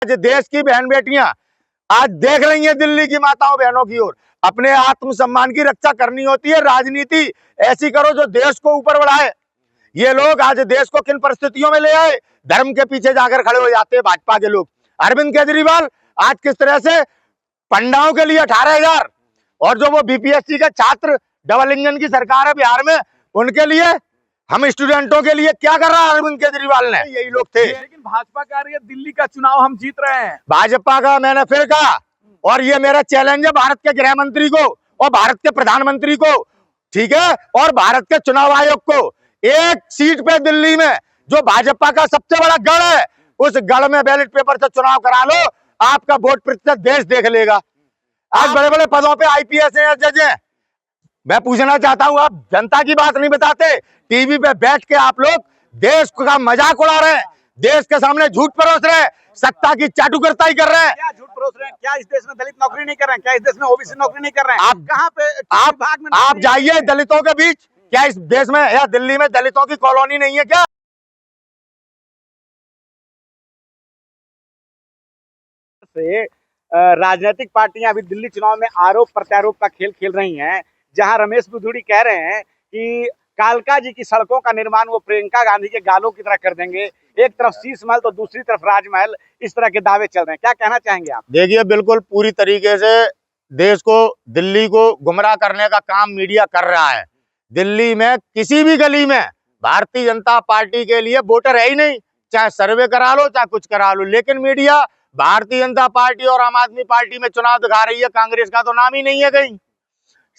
आज देश की बहन बेटियां आज देख रही हैं दिल्ली की माताओं बहनों की ओर। अपने आत्मसम्मान की रक्षा करनी होती है। राजनीति ऐसी करो जो देश को ऊपर बढ़ाए। ये लोग आज देश को किन परिस्थितियों में ले आए, धर्म के पीछे जाकर खड़े हो जाते हैं भाजपा के लोग। अरविंद केजरीवाल आज किस तरह से पंडाओं के लिए 18,000 और जो वो बीपीएससी के छात्र डबल इंजन की सरकार है बिहार में, उनके लिए हम स्टूडेंटों के लिए क्या कर रहा है अरविंद केजरीवाल ने, यही लोग थे। लेकिन भाजपा कह रही है दिल्ली का चुनाव हम जीत रहे हैं। भाजपा का मैंने फिर कहा, और ये मेरा चैलेंज है भारत के गृह मंत्री को और भारत के प्रधानमंत्री को, ठीक है, और भारत के चुनाव आयोग को। एक सीट पे दिल्ली में जो भाजपा का सबसे बड़ा गढ़ है, उस गढ़ में बैलेट पेपर से चुनाव करा लो, आपका वोट प्रतिशत देश देख लेगा। आज बड़े बड़े पदों पे आईपीएस हैं, जज हैं। मैं पूछना चाहता हूं, आप जनता की बात नहीं बताते, टीवी पे बैठ के आप लोग देश का मजाक उड़ा रहे हैं, देश के सामने झूठ परोस रहे हैं, सत्ता की चाटुकरताई कर रहे हैं। क्या झूठ परोस रहे हैं? क्या इस देश में दलित नौकरी नहीं कर रहे हैं? क्या इस देश में ओबीसी नौकरी नहीं कर रहे हैं? आप कहाँ पे विभाग में आप जाइए दलितों के बीच, क्या इस देश में या दिल्ली में दलितों की कॉलोनी नहीं है क्या? से राजनीतिक पार्टियां अभी दिल्ली चुनाव में आरोप प्रत्यारोप का खेल खेल रही हैं, जहां रमेश बुधूड़ी कह रहे हैं कि कालका जी की सड़कों का निर्माण वो प्रियंका गांधी के गालों की तरह कर देंगे। एक तरफ शीश महल तो दूसरी तरफ राजमहल, इस तरह के दावे चल रहे हैं। क्या कहना चाहेंगे आप? देखिए, बिल्कुल पूरी तरीके से देश को, दिल्ली को गुमराह करने का काम मीडिया कर रहा है। दिल्ली में किसी भी गली में भारतीय जनता पार्टी के लिए वोटर है ही नहीं, चाहे सर्वे करा लो चाहे कुछ करा लो। लेकिन मीडिया भारतीय जनता पार्टी और आम आदमी पार्टी में चुनाव दिखा रही है, कांग्रेस का तो नाम ही नहीं है कहीं।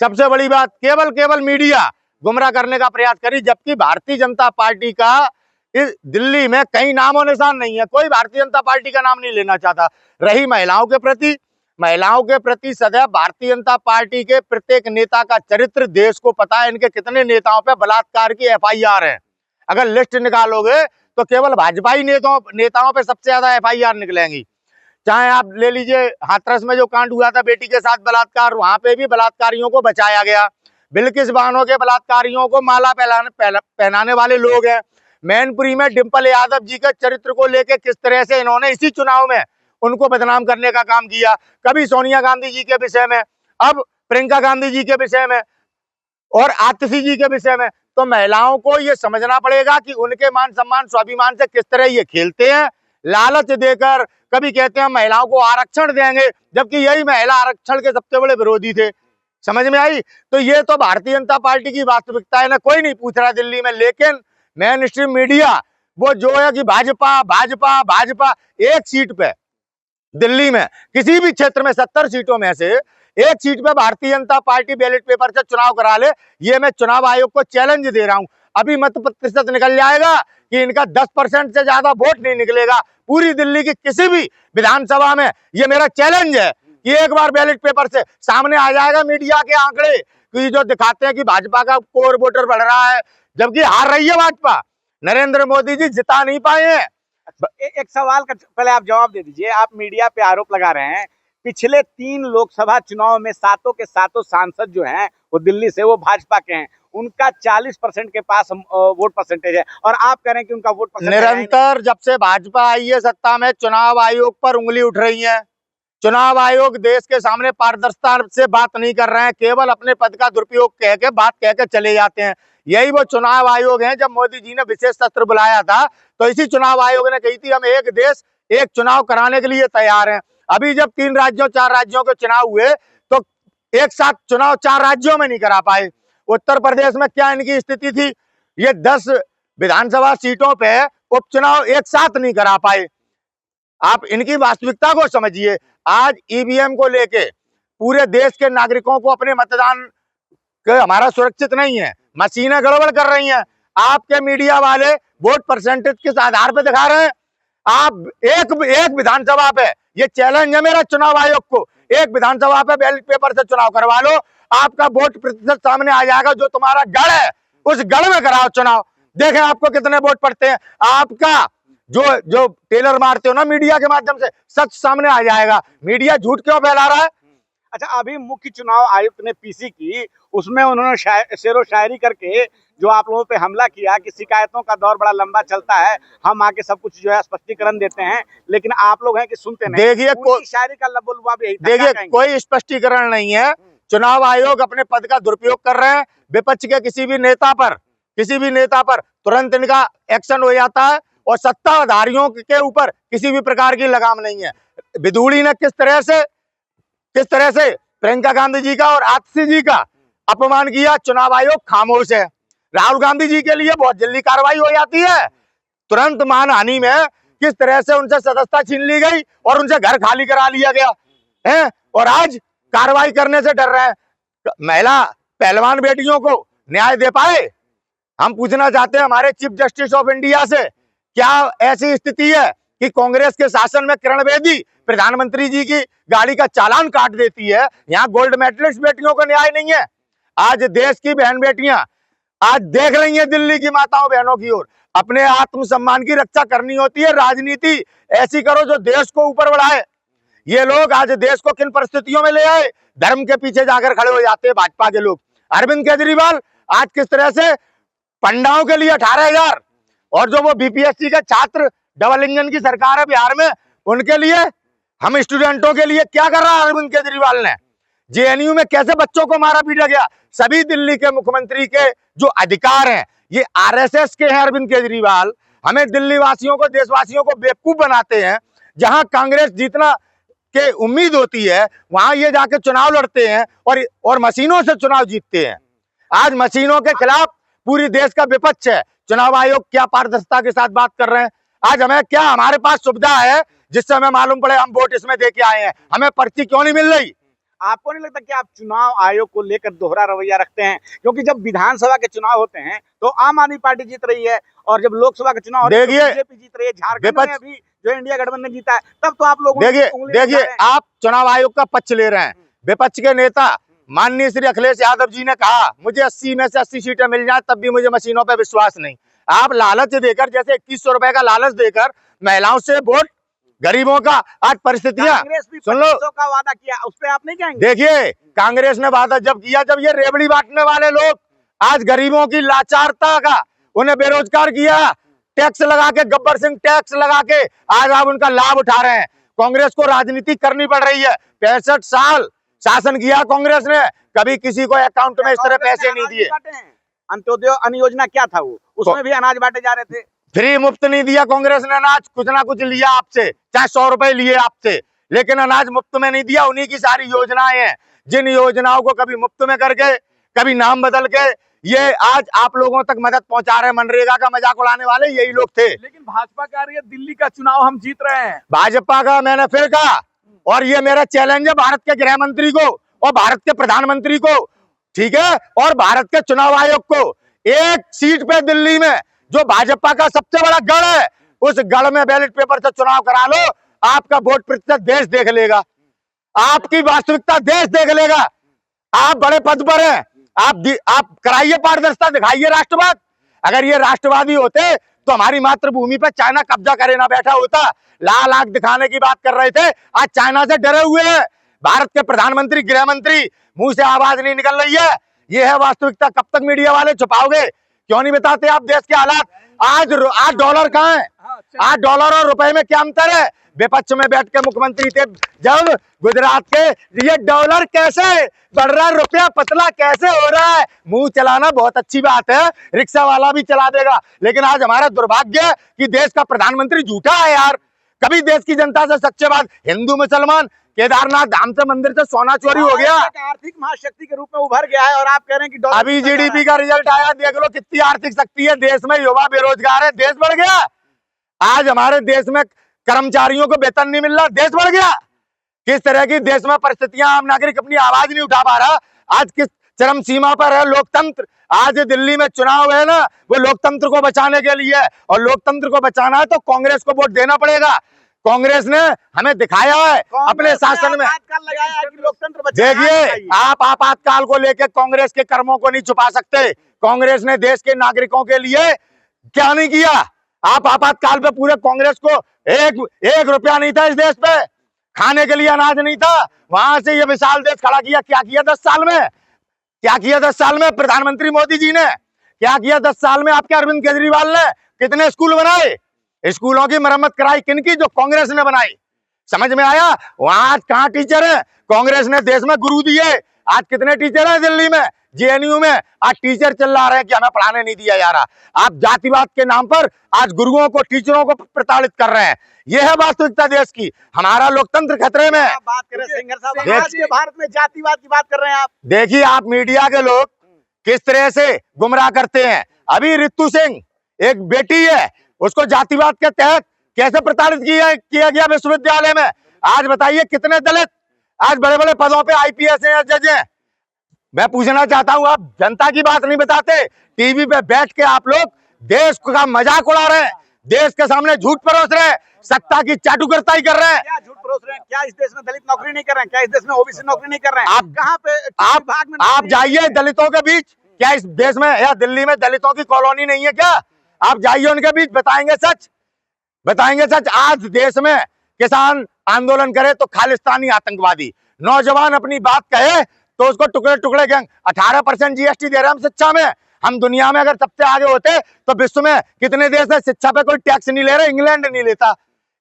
सबसे बड़ी बात, केवल मीडिया गुमराह करने का प्रयास करी, जबकि भारतीय जनता पार्टी का इस दिल्ली में कहीं नामो निशान नहीं है। कोई भारतीय जनता पार्टी का नाम नहीं लेना चाहता। रही महिलाओं के प्रति सदैव भारतीय जनता पार्टी के प्रत्येक नेता का चरित्र देश को पता है। इनके कितने नेताओं पे बलात्कार की एफआईआर है, अगर लिस्ट निकालोगे तो केवल भाजपाई नेताओं पे सबसे ज्यादा एफआईआर निकलेंगी। चाहे आप ले लीजिए हाथरस में जो कांड हुआ था बेटी के साथ बलात्कार, वहां पे भी बलात्कारियों को बचाया गया। बिल्किस बानो के बलात्कारियों को माला पहनाने वाले लोग हैं। मैनपुरी में डिंपल यादव जी के चरित्र को लेकर किस तरह से इन्होंने इसी चुनाव में उनको बदनाम करने का काम किया, कभी सोनिया गांधी जी के विषय में, अब प्रियंका गांधी जी के विषय में और आतिशी जी के विषय में। तो महिलाओं को ये समझना पड़ेगा कि उनके मान सम्मान स्वाभिमान से किस तरह ये खेलते हैं। लालच देकर कभी कहते हैं महिलाओं को आरक्षण देंगे, जबकि यही महिला आरक्षण के सबसे बड़े विरोधी थे। समझ में आई? तो ये तो भारतीय जनता पार्टी की वास्तविकता है ना, कोई नहीं पूछ रहा दिल्ली में। लेकिन मेन स्ट्रीम मीडिया वो जो है कि भाजपा भाजपा भाजपा, एक सीट पे दिल्ली में किसी भी क्षेत्र में 70 सीटों में से एक सीट पे Bharatiya Janata party ballot paper से चुनाव करा ले, ये मैं चुनाव आयोग को चैलेंज दे रहा हूं। अभी मत प्रतिशत निकल जाएगा कि इनका 10% से ज्यादा वोट नहीं निकलेगा पूरी दिल्ली की किसी भी विधानसभा में। ये मेरा चैलेंज है कि एक बार बैलेट पेपर से सामने आ जाएगा मीडिया के आंकड़े कि जो दिखाते हैं कि भाजपा का कोर वोटर बढ़ रहा है, जबकि हार रही है भाजपा। नरेंद्र मोदी जी जिता नहीं पाए हैं। एक सवाल का पहले आप जवाब दे दीजिए। आप मीडिया पे आरोप लगा रहे हैं, पिछले 3 लोकसभा चुनाव में सातों के सातों सांसद जो हैं वो दिल्ली से, वो भाजपा के हैं। उनका 40% के पास वोट परसेंटेज है और आप कह रहे हैं कि उनका वोट परसेंटेज निरंतर जब से भाजपा आई है सत्ता में, चुनाव आयोग पर उंगली उठ रही है। चुनाव आयोग देश के सामने पारदर्शिता से बात नहीं कर रहे हैं, केवल अपने पद का दुरुपयोग कह के बात कह के चले जाते हैं। यही वो चुनाव आयोग है। जब मोदी जी ने विशेष सत्र बुलाया था तो इसी चुनाव आयोग ने कही थी हम एक देश एक चुनाव कराने के लिए तैयार हैं। अभी जब 3 राज्यों 4 राज्यों के चुनाव हुए तो एक साथ चुनाव 4 राज्यों में नहीं करा पाए। उत्तर प्रदेश में क्या इनकी स्थिति थी, ये 10 विधानसभा सीटों पे उपचुनाव एक साथ नहीं करा पाए। आप इनकी वास्तविकता को समझिए। आज ईवीएम को लेके पूरे देश के नागरिकों को अपने मतदान के हमारा सुरक्षित नहीं है, मशीनें गड़बड़ कर रही हैं। आपके मीडिया वाले वोट परसेंटेज किस आधार पे दिखा रहे हैं? आप एक विधानसभा पे, ये चैलेंज है मेरा चुनाव आयोग को, एक विधानसभा पे बैलेट पेपर से चुनाव करवा लो, आपका वोट प्रतिशत सामने आ जाएगा। जो तुम्हारा गढ़ है उस गढ़ में कराओ चुनाव, देखें आपको कितने वोट पड़ते हैं। आपका जो टेलर मारते हो ना मीडिया के माध्यम से, सच सामने आ जाएगा। मीडिया झूठ क्यों फैला रहा है? अच्छा, अभी मुख्य चुनाव आयुक्त ने पीसी की, उसमें उन्होंने शेरो शायरी करके जो आप लोगों पे हमला किया कि शिकायतों का दौर बड़ा लंबा चलता है, हम आके सब कुछ जो है स्पष्टीकरण देते हैं, लेकिन आप लोग हैं कि सुनते नहीं। देखिए उनकी शायरी का लबो लुबाब यही था। क्या देखिए कहेंगे? कोई स्पष्टीकरण नहीं है। चुनाव आयोग अपने पद का दुरुपयोग कर रहे हैं। विपक्ष के किसी भी नेता पर तुरंत इनका एक्शन हो जाता है और सत्ताधारियों के ऊपर किसी भी प्रकार की लगाम नहीं है। बिधूड़ी ने किस तरह से प्रियंका गांधी जी का और आतिशी जी का अपमान किया, चुनाव आयोग खामोश है। राहुल गांधी जी के लिए बहुत जल्दी कार्रवाई हो जाती है, तुरंत मानहानि में किस तरह से उनसे सदस्यता छीन ली गई और उनसे घर खाली करा लिया गया है, और आज कार्रवाई करने से डर रहे हैं। महिला पहलवान बेटियों को न्याय दे पाए? हम पूछना चाहते हैं हमारे चीफ जस्टिस ऑफ इंडिया से, क्या ऐसी स्थिति है कि कांग्रेस के शासन में किरण बेदी प्रधानमंत्री जी की गाड़ी का चालान काट देती है? यहाँ गोल्ड मेडलिस्ट बेटियों को न्याय नहीं है। आज देश की बहन बेटियां आज देख रही हैं दिल्ली की माताओं बहनों की ओर। अपने आत्मसम्मान की रक्षा करनी होती है, राजनीति ऐसी करो जो देश को ऊपर बढ़ाए। ये लोग आज देश को किन परिस्थितियों में ले आए, धर्म के पीछे जाकर खड़े हो जाते हैं भाजपा के लोग। अरविंद केजरीवाल आज किस तरह से पंडाओं के लिए 18,000 और जो वो बीपीएससी के छात्र, डबल इंजन की सरकार है बिहार में, उनके लिए, हम स्टूडेंटों के लिए क्या कर रहा है अरविंद केजरीवाल ने? जेएनयू में कैसे बच्चों को मारा पीटा गया? सभी दिल्ली के मुख्यमंत्री के जो अधिकार हैं ये आरएसएस के हैं। अरविंद केजरीवाल हमें दिल्ली वासियों को, देशवासियों को बेवकूफ बनाते हैं। जहां कांग्रेस जीतना के उम्मीद होती है वहां ये जाके चुनाव लड़ते हैं और मशीनों से चुनाव जीतते हैं। आज मशीनों के खिलाफ पूरी देश का विपक्ष है। चुनाव आयोग क्या पारदर्शिता के साथ बात कर रहे हैं? आज हमें क्या, हमारे पास सुविधा है जिससे हमें मालूम पड़े हम वोट इसमें दे के आए हैं, हमें पर्ची क्यों नहीं मिल रही? आपको नहीं लगता कि आप चुनाव आयोग को लेकर दोहरा रवैया रखते हैं? क्योंकि जब विधानसभा के चुनाव होते हैं तो आम आदमी पार्टी जीत रही है, और जब लोकसभा के चुनाव होते हैं तो बीजेपी जीत रही है। झारखंड में अभी जो इंडिया गठबंधन जीता है, तब तो आप लोग देखिए आप चुनाव आयोग का पक्ष ले रहे हैं। विपक्ष के नेता माननीय श्री अखिलेश यादव जी ने कहा मुझे 80 में से 80 सीटें मिल जाए तब भी मुझे मशीनों पर विश्वास नहीं। आप लालच देकर, जैसे 2100 रुपए का लालच देकर महिलाओं से वोट, गरीबों का आज परिस्थितियां सुन लो का वादा किया, उस पर आप नहीं कहेंगे? देखिए कांग्रेस ने वादा जब किया, जब ये रेवड़ी बांटने वाले लोग आज गरीबों की लाचारता का, उन्हें बेरोजगार किया, टैक्स लगा के, गब्बर सिंह टैक्स लगा के आज आप उनका लाभ उठा रहे हैं। कांग्रेस को राजनीति करनी पड़ रही है। 65 साल शासन किया कांग्रेस ने, कभी किसी को अकाउंट में इस तरह पैसे नहीं दिए। अंत्योदय अन्न योजना क्या था वो, उसमें भी अनाज बांटे जा रहे थे। फ्री मुफ्त नहीं दिया कांग्रेस ने अनाज, कुछ ना कुछ लिया आपसे, चाहे 100 रुपए लिए आपसे, लेकिन अनाज मुफ्त में नहीं दिया। उन्हीं की सारी योजनाएं हैं, जिन योजनाओं को कभी मुफ्त में करके, कभी नाम बदल के ये आज आप लोगों तक मदद पहुंचा रहे। मनरेगा का मजाक उड़ाने वाले यही लोग थे। लेकिन भाजपा कह रही है दिल्ली का चुनाव हम जीत रहे हैं। भाजपा का मैंने फिर कहा, और ये मेरा चैलेंज है भारत के गृह मंत्री को और भारत के प्रधानमंत्री को, ठीक है, और भारत के चुनाव आयोग को, एक सीट पे दिल्ली में जो भाजपा का सबसे बड़ा गढ़ है, उस गढ़ में बैलेट पेपर से चुनाव करा लो, आपका वोट प्रतिशत देश देख लेगा, आपकी वास्तविकता देश देख लेगा। आप बड़े पद पर हैं, आप कराइए पारदर्शिता, दिखाइए राष्ट्रवाद। अगर ये राष्ट्रवादी होते तो हमारी मातृभूमि पर चाइना कब्जा करे ना बैठा होता। लाल आंख दिखाने की बात कर रहे थे, आज चाइना से डरे हुए हैं। भारत के प्रधानमंत्री, गृह मंत्री, मुंह से आवाज नहीं निकल रही है। ये है वास्तविकता। कब तक मीडिया वाले छुपाओगे? क्यों नहीं बताते आप देश के हालात? आज डॉलर कहाँ है? आज डॉलर और रुपए में क्या अंतर है? विपक्ष में बैठ के मुख्यमंत्री थे जब गुजरात के, ये डॉलर कैसे बढ़ रहा है, रुपया पतला कैसे हो रहा है? मुंह चलाना बहुत अच्छी बात है, रिक्शा वाला भी चला देगा, लेकिन आज हमारा दुर्भाग्य कि देश का प्रधानमंत्री झूठा है यार। कभी देश की जनता से सच्चे बात, हिंदू मुसलमान, केदारनाथ धाम से मंदिर से सोना चोरी हो गया, आर्थिक महाशक्ति के रूप में उभर गया है, और आप कह रहे हैं कि अभी जीडीपी का रिजल्ट आया, देख लो कितनी आर्थिक शक्ति है देश में। युवा बेरोजगार है, देश बढ़ गया। आज हमारे देश में कर्मचारियों को वेतन नहीं मिल रहा, देश बढ़ गया। किस तरह की देश में परिस्थितियां, आम नागरिक अपनी आवाज नहीं उठा पा रहा। आज किस चरम सीमा पर है लोकतंत्र। आज दिल्ली में चुनाव है ना, वो लोकतंत्र को बचाने के लिए है, और लोकतंत्र को बचाना है तो कांग्रेस को वोट देना पड़ेगा। कांग्रेस ने हमें दिखाया है अपने शासन में। देखिए, आप आपातकाल को लेकर कांग्रेस के कर्मों को नहीं छुपा सकते। कांग्रेस ने देश के नागरिकों के लिए क्या नहीं किया। आप आपातकाल पे पूरे कांग्रेस को एक रुपया नहीं था इस देश पे, खाने के लिए अनाज नहीं था, वहां से ये विशाल देश खड़ा किया। क्या किया 10 साल में? क्या किया 10 साल में प्रधानमंत्री मोदी जी ने? क्या किया 10 साल में आपके अरविंद केजरीवाल ने? कितने स्कूल बनाए? स्कूलों की मरम्मत कराई किनकी? जो कांग्रेस ने बनाई। समझ में आया? वहां आज कहाँ टीचर है? कांग्रेस ने देश में गुरु दिए। आज कितने टीचर हैं दिल्ली में, जेएनयू में? आज टीचर चिल्ला रहे हैं कि हमें पढ़ाने नहीं दिया जा रहा। आप जातिवाद के नाम पर आज गुरुओं को, टीचरों को प्रताड़ित कर रहे हैं। यह है वास्तविकता देश की। हमारा लोकतंत्र खतरे में है। बात कर रहे हैं सिंगर साहब, आज के भारत में जातिवाद की बात कर रहे हैं आप। देखिए, आप मीडिया के लोग किस तरह से गुमराह करते हैं। अभी रितु सिंह एक बेटी है, उसको जातिवाद के तहत कैसे प्रताड़ित किया गया विश्वविद्यालय में। आज बताइए कितने दलित आज बड़े बड़े पदों पे आईपीएस हैं, जज हैं। मैं पूछना चाहता हूं, आप जनता की बात नहीं बताते, टीवी पे बैठ के आप लोग देश का मजाक उड़ा रहे हैं, देश के सामने झूठ परोस रहे हैं, सत्ता की चाटुकरताई कर रहे हैं। क्या झूठ परोस रहे हैं? क्या इस देश में दलित नौकरी नहीं कर रहे हैं? क्या इस देश में ओबीसी नौकरी नहीं कर रहे हैं? आप कहाँ पे आप जाइए दलितों के बीच। क्या इस देश में या दिल्ली में दलितों की कॉलोनी नहीं है क्या? आप जाइए उनके बीच, बताएंगे सच, बताएंगे सच। आज देश में किसान आंदोलन करे तो खालिस्तानी आतंकवादी, नौजवान अपनी बात कहे तो उसको टुकड़े टुकड़े गैंग। 18% जीएसटी दे रहे हैं हम शिक्षा में। हम दुनिया में अगर सबसे आगे होते तो विश्व में कितने देश है शिक्षा पे कोई टैक्स नहीं ले रहे? इंग्लैंड नहीं लेता।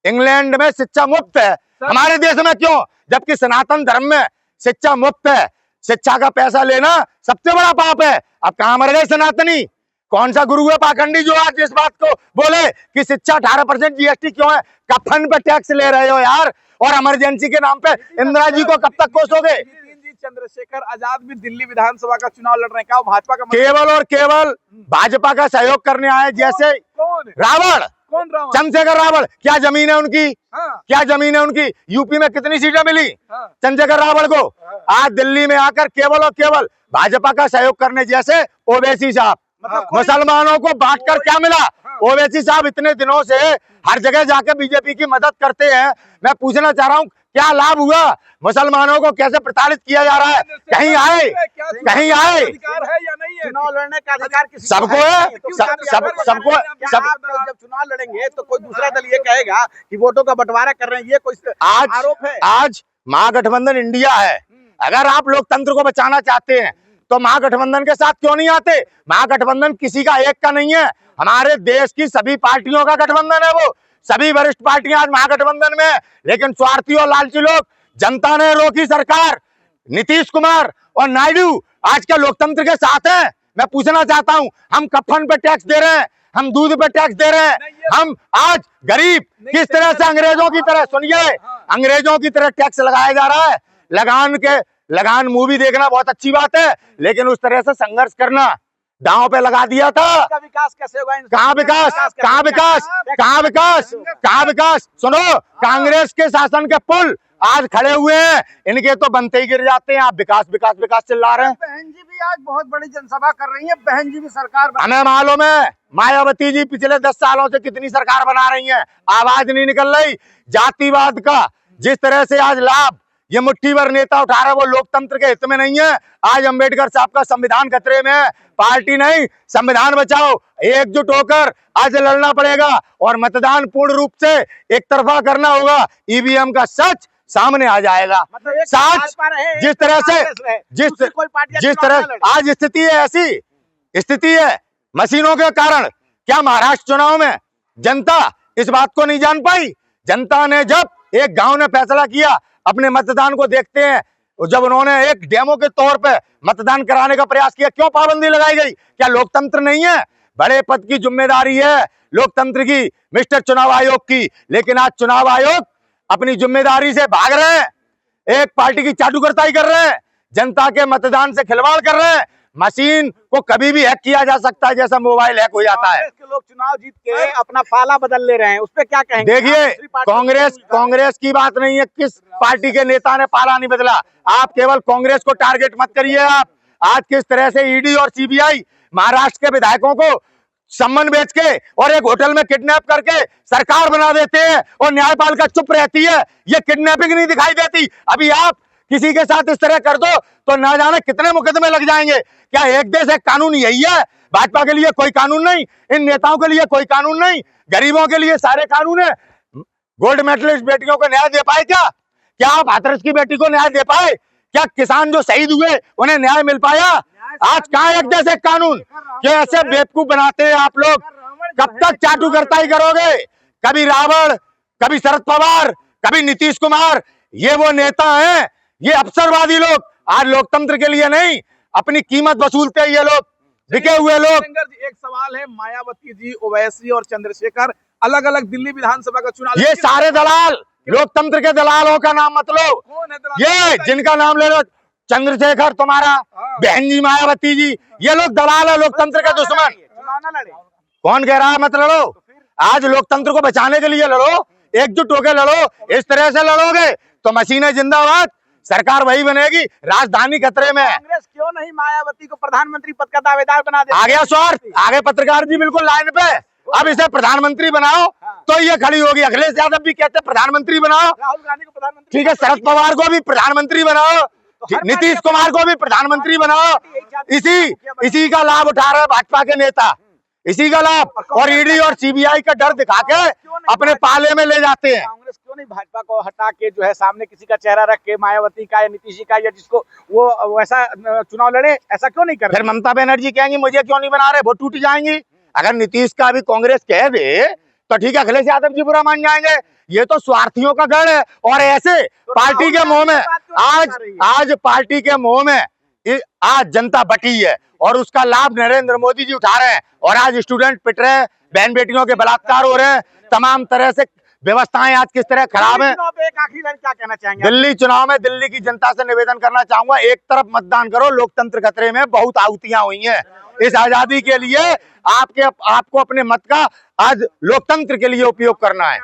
इंग्लैंड में शिक्षा मुफ्त है, हमारे देश में क्यों? जबकि सनातन धर्म में शिक्षा मुफ्त है। शिक्षा का पैसा लेना सबसे बड़ा पाप है। अब कहां मर गए सनातनी? कौन सा गुरु है पाखंडी जो आज इस बात को बोले कि शिक्षा 18% जीएसटी क्यों है? कफन पे टैक्स ले रहे हो यार, और इमरजेंसी के नाम पे इंदिरा जी को कब तक कोसोगे? चंद्रशेखर आजाद भी दिल्ली विधानसभा का चुनाव लड़ रहे हैं। क्या वो भाजपा का केवल और केवल भाजपा का सहयोग करने आए? जैसे रावण, कौन रावण? चंद्रशेखर रावण। क्या जमीन है उनकी? हाँ। क्या जमीन है उनकी? यूपी में कितनी सीटें मिली हाँ। चंद्रशेखर रावण को? आज दिल्ली में आकर केवल और केवल भाजपा का सहयोग करने। जैसे ओवैसी साहब, मुसलमानों को बांटकर क्या मिला? ओवैसी साहब इतने दिनों से हर जगह जाकर बीजेपी की मदद करते हैं। मैं पूछना चाह रहा हूँ, क्या लाभ हुआ? मुसलमानों को कैसे प्रताड़ित किया जा रहा है? कहीं आए? कहीं आए? अधिकार है या नहीं है? चुनाव लड़ने का अधिकार किसी सबको है, सबको। जब चुनाव लड़ेंगे तो कोई दूसरा दल ये कहेगा कि वोटों का बंटवारा कर रहे हैं, ये कोई आरोप है? आज महागठबंधन इंडिया है। अगर आप लोकतंत्र को बचाना चाहते हैं तो महागठबंधन के साथ क्यों नहीं आते? महागठबंधन किसी का एक का नहीं है, हमारे देश की सभी पार्टियों का गठबंधन है। वो सभी वरिष्ठ पार्टियां आज महागठबंधन में, लेकिन स्वार्थी और लालची लोग, जनता ने रोकी सरकार, नीतीश कुमार और नायडू आज के लोकतंत्र के साथ हैं। मैं पूछना चाहता हूं, हम कफन पे टैक्स दे रहे हैं, हम दूध पे टैक्स दे रहे हैं, हम आज गरीब किस तरह से अंग्रेजों की तरह, सुनिए, अंग्रेजों की तरह टैक्स लगाया जा रहा है। लगान मूवी देखना बहुत अच्छी बात है, लेकिन उस तरह से संघर्ष करना दांव पे लगा दिया था। विकास कैसे होगा? कहाँ विकास? कहाँ विकास? कहाँ विकास? कहाँ विकास? सुनो, कांग्रेस के शासन के पुल आज खड़े हुए हैं, इनके तो बनते ही गिर जाते हैं। आप विकास विकास विकास चिल्ला रहे हैं। बहन जी भी आज बहुत बड़ी जनसभा कर रही है, बहन जी भी सरकार हमें मालूम है, मायावती जी पिछले 10 सालों से कितनी सरकार बना रही हैं, आवाज नहीं निकल रही। जातिवाद का जिस तरह से आज लाभ ये मुट्ठी भर नेता उठा रहे, वो लोकतंत्र के हित में नहीं है। आज अंबेडकर साहब का संविधान खतरे में है। पार्टी नहीं, संविधान बचाओ, एकजुट होकर आज लड़ना पड़ेगा और मतदान पूर्ण रूप से एक तरफा करना होगा। ईवीएम का सच सामने आ जाएगा। मतलब सच जिस तरह आज स्थिति है, ऐसी स्थिति है मशीनों के कारण। क्या महाराष्ट्र चुनाव में जनता इस बात को नहीं जान पाई? जनता ने जब एक गांव ने फैसला किया, अपने मतदान को देखते हैं, जब उन्होंने एक डेमो के तौर पे मतदान कराने का प्रयास किया, क्यों पाबंदी लगाई गई? क्या लोकतंत्र नहीं है? बड़े पद की जिम्मेदारी है लोकतंत्र की, मिस्टर चुनाव आयोग की, लेकिन आज चुनाव आयोग अपनी जिम्मेदारी से भाग रहे हैं, एक पार्टी की चाटुकरताई कर रहे हैं, जनता के मतदान से खिलवाड़ कर रहे हैं। मशीन को कभी भी हैक किया जा सकता है, जैसा मोबाइल हैक हो जाता है। लोग चुनाव जीत के अपना पाला बदल ले रहे हैं, उस पर क्या कहेंगे? देखिए, कांग्रेस की बात नहीं है, किस पार्टी के नेता ने पाला नहीं बदला। आप केवल कांग्रेस को टारगेट मत करिए। आप आज किस तरह से ईडी और सीबीआई महाराष्ट्र के विधायकों को सम्मान बेच के और एक होटल में किडनैप करके सरकार बना देते हैं और न्यायपालिका चुप रहती है। ये किडनैपिंग नहीं दिखाई देती। अभी आप किसी के साथ इस तरह कर दो तो ना जाने कितने मुकदमे लग जाएंगे। क्या एक देश एक कानून यही है? भाजपा के लिए कोई कानून नहीं, इन नेताओं के लिए कोई कानून नहीं, गरीबों के लिए सारे कानून है। गोल्ड मेडलिस्ट बेटियों को न्याय दे पाए क्या? क्या आप हाथरस की बेटी को न्याय दे पाए? क्या किसान जो शहीद हुए उन्हें न्याय मिल पाया? आज कहाँ एक जैसे कानून कि ऐसे बेवकूफ बनाते हैं आप लोग। कब तक चाटुकरता ही करोगे? कभी रावण, कभी शरद पवार, कभी नीतीश कुमार, ये वो नेता हैं, ये अवसरवादी लोग। आज लोकतंत्र के लिए नहीं, अपनी कीमत वसूलते हैं ये लोग, बिके हुए लोग। एक सवाल है, मायावती जी, ओवैसी और चंद्रशेखर अलग अलग दिल्ली विधानसभा का चुनाव, ये सारे दलाल, लोकतंत्र के दलालों का नाम मत लो। कौन है दलाल? ये जिनका नाम ले लो, चंद्रशेखर तुम्हारा, बहन जी मायावती जी, ये लोग दलाल है, लोकतंत्र के दुश्मन। चुनाव ना लड़े। कौन कह रहा है मत लड़ो? आज लोकतंत्र को बचाने के लिए लड़ो, एकजुट होकर लड़ो। इस तरह से लड़ोगे तो मशीनें जिंदाबाद, सरकार वही बनेगी, राजधानी खतरे में है। कांग्रेस क्यों नहीं मायावती को प्रधानमंत्री पद का दावेदार बना दे? आ गया स्वार्थ, आगे पत्रकार जी बिल्कुल लाइन पे। अब इसे प्रधानमंत्री बनाओ तो ये खड़ी होगी। अखिलेश यादव भी कहते प्रधानमंत्री बनाओ, राहुल गांधी को प्रधानमंत्री, ठीक है, शरद पवार को भी प्रधानमंत्री बनाओ, नीतीश कुमार को भी प्रधानमंत्री बनाओ। इसी का लाभ उठा रहे भाजपा के नेता, इसी का लाभ, और ईडी और सीबीआई का डर दिखा के अपने पाले में ले जाते हैं। कांग्रेस क्यों नहीं भाजपा को हटा के जो है सामने किसी का चेहरा रख के मायावती का या नीतीश जी का या जिसको वो वैसा चुनाव लड़े, ऐसा क्यों नहीं कर? फिर ममता बनर्जी कहेंगी मुझे क्यों नहीं बना रहे, वो टूट जाएंगी। अगर नीतीश का भी कांग्रेस कह दे तो ठीक है, अखिलेश यादव जी बुरा मान जाएंगे। ये तो स्वार्थियों का गढ़ है, और ऐसे पार्टी के मुंह में आज पार्टी के मुंह में आज जनता बटी है, और उसका लाभ नरेंद्र मोदी जी उठा रहे हैं। और आज स्टूडेंट पिट रहे हैं, बहन बेटियों के बलात्कार हो रहे हैं, तमाम तरह से व्यवस्थाएं आज किस तरह खराब है। एक आखिरी लाइन क्या कहना चाहेंगे? दिल्ली चुनाव में दिल्ली की जनता से निवेदन करना चाहूंगा, एक तरफ मतदान करो, लोकतंत्र खतरे में, बहुत आहुतियां हुई हैं। इस आजादी के लिए आपको अपने मत का आज लोकतंत्र के लिए उपयोग करना है।